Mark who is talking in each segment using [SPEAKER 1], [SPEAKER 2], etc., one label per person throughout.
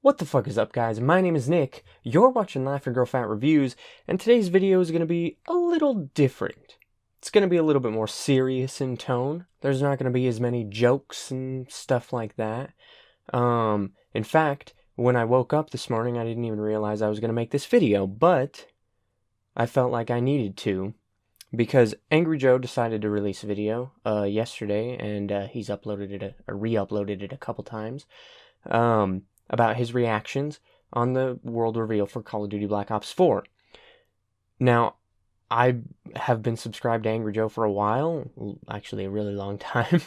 [SPEAKER 1] What the fuck is up, guys? My name is Nick, you're watching Laugh and Grow Fat Reviews, and today's video is going to be a little different. It's going to be a little bit more serious in tone. There's not going to be as many jokes and stuff like that. In fact, when I woke up this morning, I didn't even realize I was going to make this video, but I felt like I needed to, because AngryJoe decided to release a video yesterday, and he's re-uploaded it a couple times, about his reactions on the world reveal for Call of Duty Black Ops 4. Now, I have been subscribed to AngryJoe for a while, actually a really long time,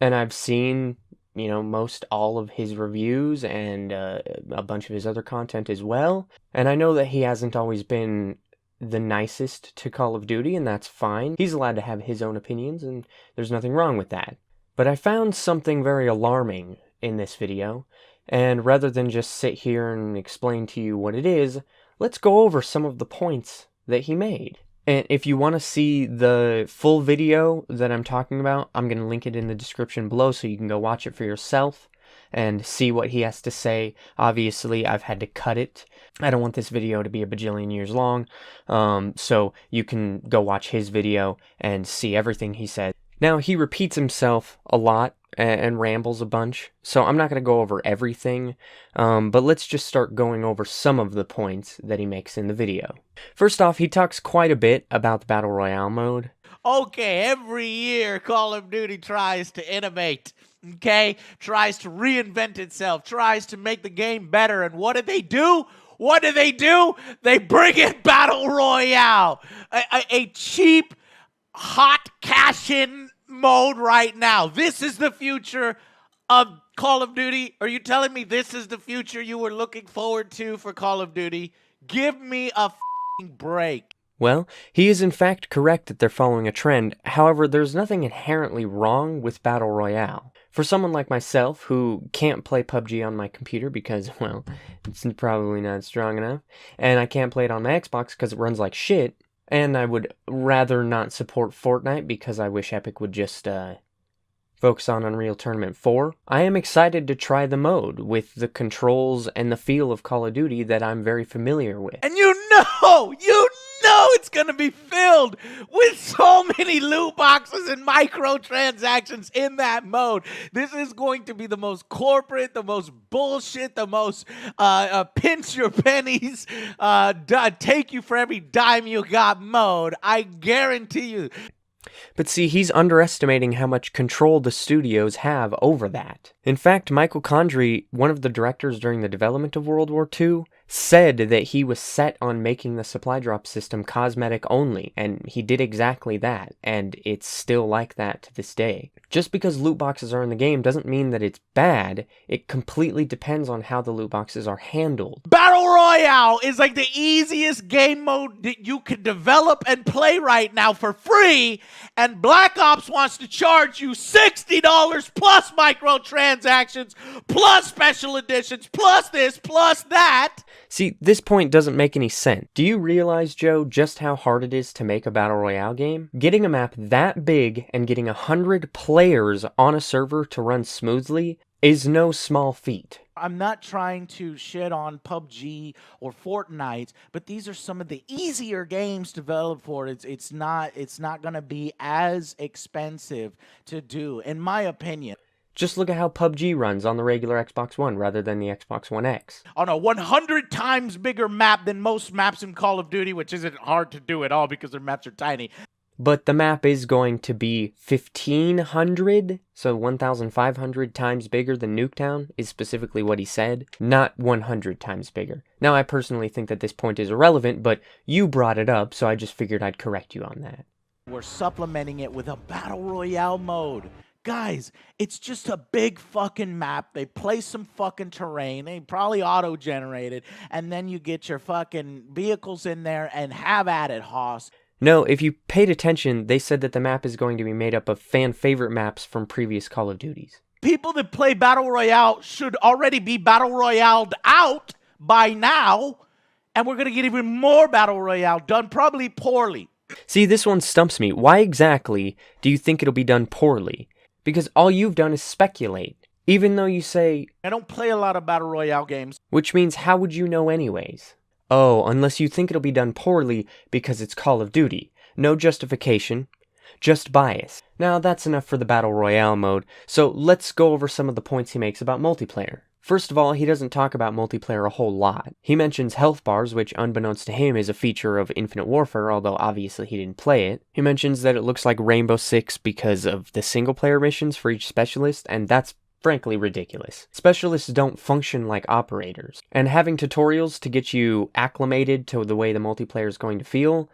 [SPEAKER 1] and I've seen, most all of his reviews and a bunch of his other content as well, and I know that he hasn't always been the nicest to Call of Duty, and that's fine. He's allowed to have his own opinions, and there's nothing wrong with that. But I found something very alarming in this video, and rather than just sit here and explain to you what it is, let's go over some of the points that he made. And if you want to see the full video that I'm talking about, I'm going to link it in the description below so you can go watch it for yourself and see what he has to say. Obviously, I've had to cut it. I don't want this video to be a bajillion years long, so you can go watch his video and see everything he said. Now, he repeats himself a lot and rambles a bunch, so I'm not going to go over everything, but let's just start going over some of the points that he makes in the video. First off, he talks quite a bit about the Battle Royale mode.
[SPEAKER 2] Okay, every year Call of Duty tries to innovate, okay? Tries to reinvent itself, tries to make the game better, and what do? What do? They bring in Battle Royale, a cheap, hot cash-in mode right now. This is the future of Call of Duty. Are you telling me this is the future you were looking forward to for Call of Duty? Give me a f***ing break.
[SPEAKER 1] Well, he is in fact correct that they're following a trend. However, there's nothing inherently wrong with Battle Royale. For someone like myself who can't play PUBG on my computer because, well, it's probably not strong enough, and I can't play it on my Xbox because it runs like shit, and I would rather not support Fortnite because I wish Epic would just focus on Unreal Tournament 4. I am excited to try the mode with the controls and the feel of Call of Duty that I'm very familiar with.
[SPEAKER 2] And you know it's gonna be filled with so many loot boxes and microtransactions in that mode. This is going to be the most corporate, the most bullshit, the most pinch your pennies, take you for every dime you got mode. I guarantee you.
[SPEAKER 1] But see, he's underestimating how much control the studios have over that. In fact, Michael Condrey, one of the directors during the development of World War II, said that he was set on making the supply drop system cosmetic only, and he did exactly that, and it's still like that to this day. Just because loot boxes are in the game doesn't mean that it's bad. It completely depends on how the loot boxes are handled.
[SPEAKER 2] Battle Royale is like the easiest game mode that you can develop and play right now for free, and Black Ops wants to charge you $60 plus microtransactions, plus special editions, plus this, plus that.
[SPEAKER 1] See, this point doesn't make any sense. Do you realize, Joe, just how hard it is to make a Battle Royale game? Getting a map that big and getting 100 players on a server to run smoothly is no small feat.
[SPEAKER 2] I'm not trying to shit on PUBG or Fortnite, but these are some of the easier games to develop for. It's not going to be as expensive to do, in my opinion.
[SPEAKER 1] Just look at how PUBG runs on the regular Xbox One rather than the Xbox One X.
[SPEAKER 2] On a 100 times bigger map than most maps in Call of Duty, which isn't hard to do at all because their maps are tiny.
[SPEAKER 1] But the map is going to be 1,500, so 1,500 times bigger than Nuketown is specifically what he said, not 100 times bigger. Now, I personally think that this point is irrelevant, but you brought it up, so I just figured I'd correct you on that.
[SPEAKER 2] We're supplementing it with a Battle Royale mode. Guys, it's just a big fucking map. They place some fucking terrain. They probably auto-generated. And then you get your fucking vehicles in there and have at it, Hoss.
[SPEAKER 1] No, if you paid attention, they said that the map is going to be made up of fan-favorite maps from previous Call of Duties.
[SPEAKER 2] People that play Battle Royale should already be Battle Royaled out by now. And we're going to get even more Battle Royale done, probably poorly.
[SPEAKER 1] See, this one stumps me. Why exactly do you think it'll be done poorly? Because all you've done is speculate. Even though you say,
[SPEAKER 2] I don't play a lot of Battle Royale games.
[SPEAKER 1] which means how would you know anyways? Oh, unless you think it'll be done poorly because it's Call of Duty. No justification, just bias. Now that's enough for the Battle Royale mode, so let's go over some of the points he makes about multiplayer. First of all, he doesn't talk about multiplayer a whole lot. He mentions health bars, which unbeknownst to him is a feature of Infinite Warfare, although obviously he didn't play it. He mentions that it looks like Rainbow Six because of the single player missions for each specialist, and that's frankly ridiculous. Specialists don't function like operators, and having tutorials to get you acclimated to the way the multiplayer is going to feel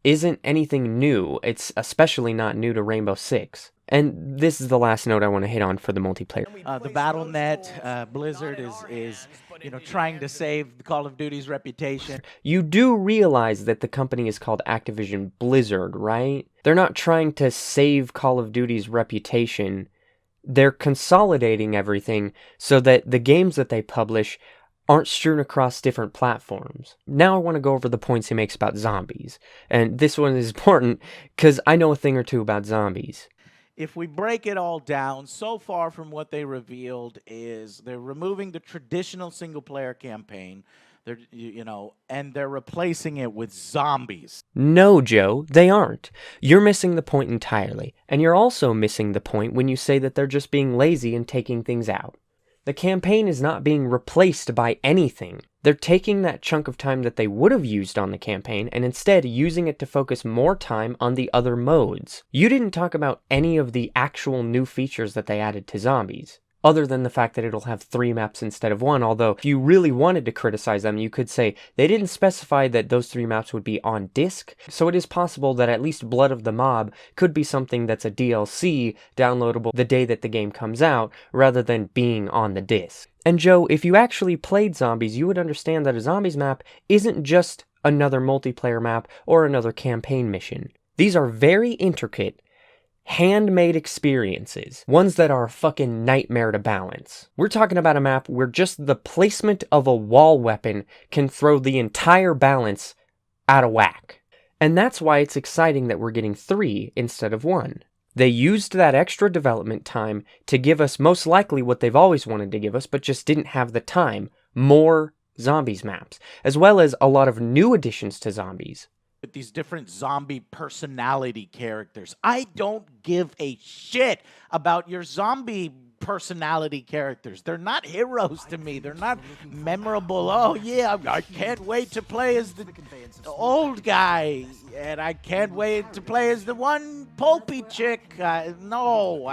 [SPEAKER 1] isn't anything new. It's especially not new to Rainbow Six. And this is the last note I want to hit on for the multiplayer.
[SPEAKER 2] The Battle.net, Blizzard is trying to save Call of Duty's reputation.
[SPEAKER 1] You do realize that the company is called Activision Blizzard, right? They're not trying to save Call of Duty's reputation. They're consolidating everything so that the games that they publish aren't strewn across different platforms. Now I want to go over the points he makes about zombies. And this one is important because I know a thing or two about zombies.
[SPEAKER 2] If we break it all down, so far from what they revealed is they're removing the traditional single-player campaign, and they're replacing it with zombies.
[SPEAKER 1] No, Joe, they aren't. You're missing the point entirely. And you're also missing the point when you say that they're just being lazy and taking things out. The campaign is not being replaced by anything. They're taking that chunk of time that they would have used on the campaign and instead using it to focus more time on the other modes. You didn't talk about any of the actual new features that they added to zombies, other than the fact that it'll have 3 maps instead of 1, although if you really wanted to criticize them, you could say they didn't specify that those 3 maps would be on disc, so it is possible that at least Blood of the Mob could be something that's a DLC downloadable the day that the game comes out, rather than being on the disc. And Joe, if you actually played Zombies, you would understand that a Zombies map isn't just another multiplayer map or another campaign mission. These are very intricate, handmade experiences, ones that are a fucking nightmare to balance. We're talking about a map where just the placement of a wall weapon can throw the entire balance out of whack. And that's why it's exciting that we're getting 3 instead of 1. They used that extra development time to give us most likely what they've always wanted to give us, but just didn't have the time: more Zombies maps, as well as a lot of new additions to Zombies.
[SPEAKER 2] With these different zombie personality characters. I don't give a shit about your zombie personality characters. They're not heroes to me. They're not memorable. Oh yeah, I can't wait to play as the old guy, and I can't wait to play as the one pulpy chick. No.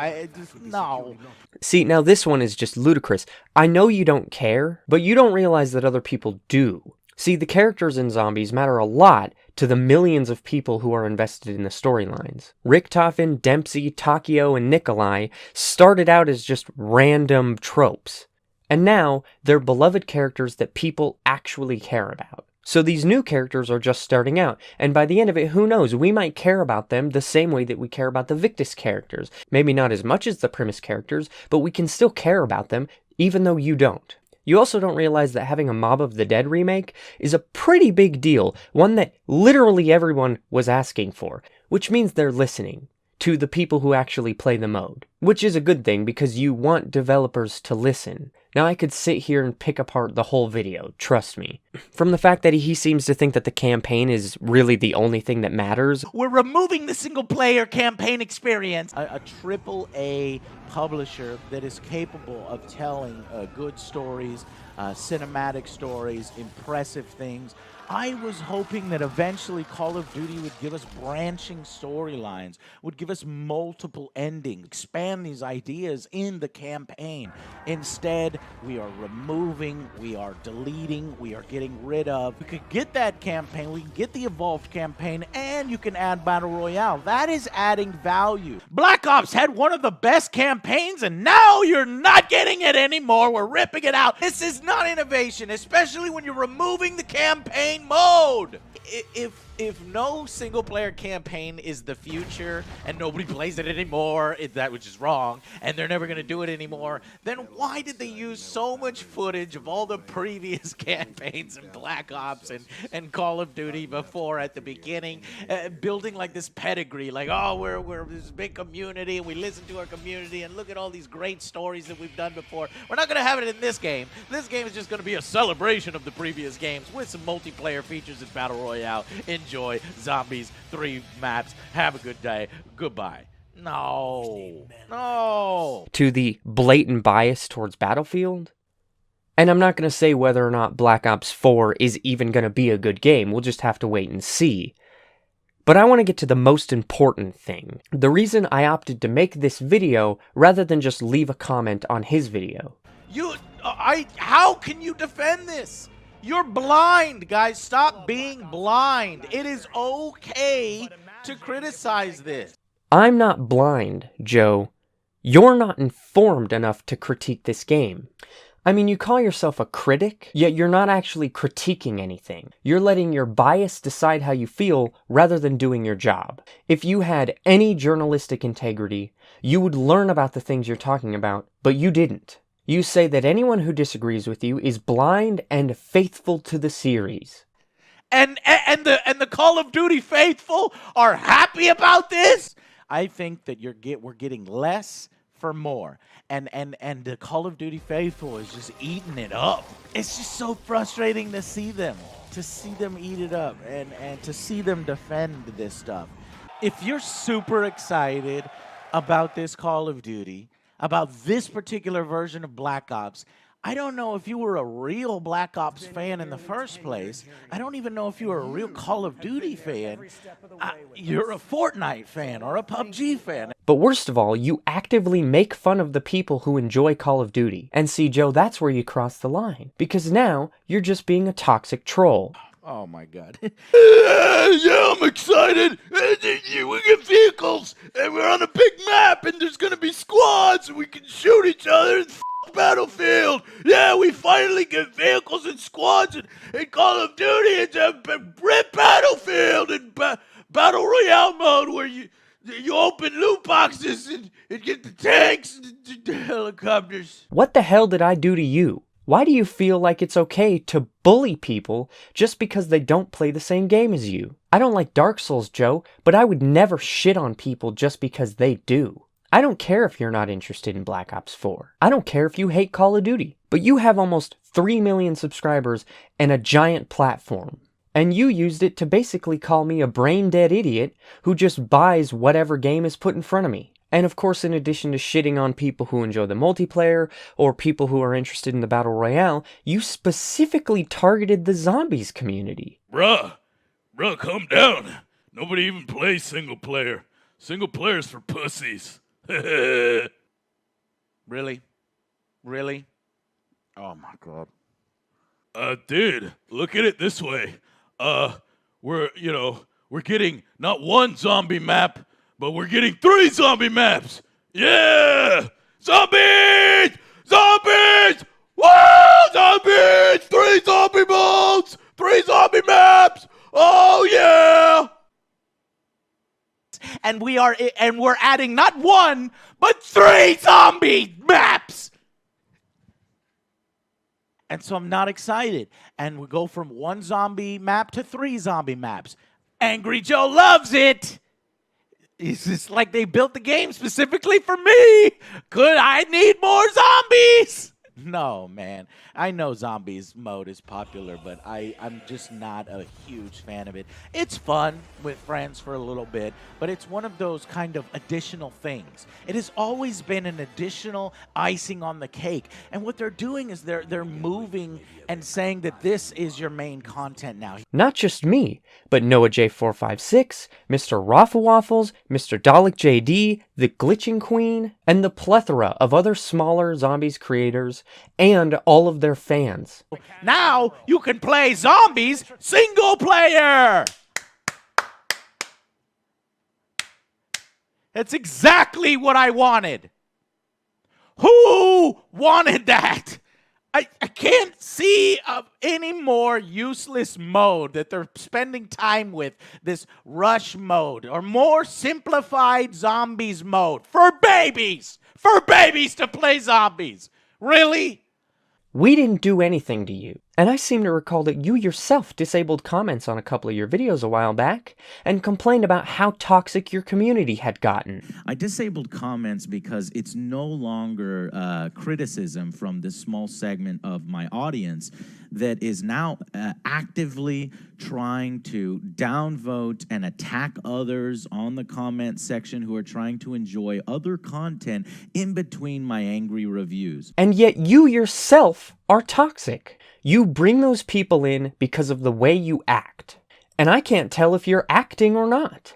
[SPEAKER 1] See, now this one is just ludicrous. I know you don't care, but you don't realize that other people do. See, the characters in Zombies matter a lot to the millions of people who are invested in the storylines. Richtofen, Dempsey, Takio, and Nikolai started out as just random tropes. And now, they're beloved characters that people actually care about. So these new characters are just starting out, and by the end of it, who knows, we might care about them the same way that we care about the Victus characters. Maybe not as much as the Primus characters, but we can still care about them, even though you don't. You also don't realize that having a Mob of the Dead remake is a pretty big deal, one that literally everyone was asking for, which means they're listening to the people who actually play the mode, which is a good thing because you want developers to listen. Now I could sit here and pick apart the whole video, trust me. From the fact that he seems to think that the campaign is really the only thing that matters.
[SPEAKER 2] We're removing the single-player campaign experience. A AAA publisher that is capable of telling good stories, cinematic stories, impressive things. I was hoping that eventually Call of Duty would give us branching storylines, would give us multiple endings, expand these ideas in the campaign. Instead, we are removing, we are deleting, we are getting rid of. We could get that campaign, we can get the evolved campaign, and you can add Battle Royale. That is adding value. Black Ops had one of the best campaigns, and now you're not getting it anymore. We're ripping it out. This is not innovation, especially when you're removing the campaign campaign mode. If no single player campaign is the future and nobody plays it anymore, that which is wrong, and they're never going to do it anymore, then why did they use so much footage of all the previous campaigns in Black Ops and Call of Duty before at the beginning, building like this pedigree, like, oh, we're this big community and we listen to our community and look at all these great stories that we've done before. We're not going to have it in this game. This game is just going to be a celebration of the previous games with some multiplayer features and Battle Royale. Enjoy zombies, 3 maps. Have a good day. Goodbye. No.
[SPEAKER 1] To the blatant bias towards Battlefield? And I'm not going to say whether or not Black Ops 4 is even going to be a good game. We'll just have to wait and see. But I want to get to the most important thing. The reason I opted to make this video rather than just leave a comment on his video.
[SPEAKER 2] How can you defend this? You're blind, guys. Stop being blind. It is okay to criticize this.
[SPEAKER 1] I'm not blind, Joe. You're not informed enough to critique this game. I mean, you call yourself a critic, yet you're not actually critiquing anything. You're letting your bias decide how you feel rather than doing your job. If you had any journalistic integrity, you would learn about the things you're talking about, but you didn't. You say that anyone who disagrees with you is blind and faithful to the series.
[SPEAKER 2] And the Call of Duty faithful are happy about this? I think that we're getting less for more. And the Call of Duty faithful is just eating it up. It's just so frustrating to see them eat it up and to see them defend this stuff. If you're super excited about this Call of Duty, about this particular version of Black Ops, I don't know if you were a real Black Ops fan in the first place. I don't even know if you were a real Call of Duty fan. You're a Fortnite fan or a PUBG fan.
[SPEAKER 1] But worst of all, you actively make fun of the people who enjoy Call of Duty. And see, Joe, that's where you cross the line. Because now, you're just being a toxic troll.
[SPEAKER 2] Oh my God. Yeah, I'm excited. We get vehicles and we're on a big map and there's going to be squads and we can shoot each other. Battlefield. Yeah, we finally get vehicles and squads and Call of Duty. It's a red Battlefield and Battle Royale mode where you open loot boxes and get the tanks and the helicopters.
[SPEAKER 1] What the hell did I do to you? Why do you feel like it's okay to bully people just because they don't play the same game as you? I don't like Dark Souls, Joe, but I would never shit on people just because they do. I don't care if you're not interested in Black Ops 4. I don't care if you hate Call of Duty. But you have almost 3 million subscribers and a giant platform. And you used it to basically call me a brain-dead idiot who just buys whatever game is put in front of me. And of course, in addition to shitting on people who enjoy the multiplayer, or people who are interested in the Battle Royale, you specifically targeted the zombies community.
[SPEAKER 3] Bruh, calm down. Nobody even plays single player. Single player's for pussies.
[SPEAKER 2] Really? Oh my God.
[SPEAKER 3] Dude, look at it this way. We're getting not one zombie map, but we're getting 3 zombie maps. Yeah! Zombies! Zombies! Woo! Zombies! 3 zombie modes! 3 zombie maps! Oh yeah!
[SPEAKER 2] And we're adding not 1, but 3 zombie maps! And so I'm not excited. And we go from 1 zombie map to 3 zombie maps. AngryJoe loves it! It's just like they built the game specifically for me. I need more zombies. No, man. I know zombies mode is popular, but I'm just not a huge fan of it. It's fun with friends for a little bit, but it's one of those kind of additional things. It has always been an additional icing on the cake. And what they're doing is they're moving and saying that this is your main content now.
[SPEAKER 1] Not just me, but Noah J456, Mr. Raffle Waffles, Mr. Dalek JD, the Glitching Queen, and the plethora of other smaller zombies creators, and all of their fans.
[SPEAKER 2] Now you can play zombies single player! That's exactly what I wanted. Who wanted that? I can't see any more useless mode that they're spending time with, this rush mode, or more simplified zombies mode for babies to play zombies. Really?
[SPEAKER 1] We didn't do anything to you, and I seem to recall that you yourself disabled comments on a couple of your videos a while back, and complained about how toxic your community had gotten.
[SPEAKER 4] I disabled comments because it's no longer criticism from this small segment of my audience that is now actively trying to downvote and attack others on the comment section who are trying to enjoy other content in between my angry reviews.
[SPEAKER 1] And yet you yourself are toxic. You bring those people in because of the way you act. And I can't tell if you're acting or not.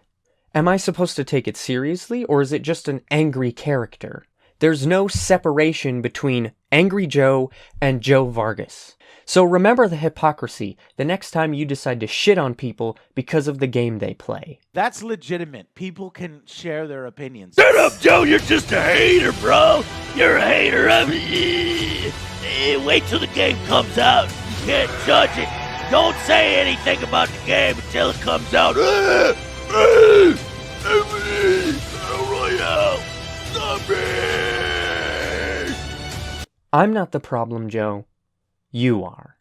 [SPEAKER 1] Am I supposed to take it seriously, or is it just an angry character? There's no separation between AngryJoe and Joe Vargas. So remember the hypocrisy the next time you decide to shit on people because of the game they play.
[SPEAKER 2] That's legitimate. People can share their opinions.
[SPEAKER 3] Shut up, Joe. You're just a hater, bro. You're a hater of me. Wait till the game comes out. You can't judge it. Don't say anything about the game until it comes out. Royale. Zombie.
[SPEAKER 1] I'm not the problem, Joe. You are.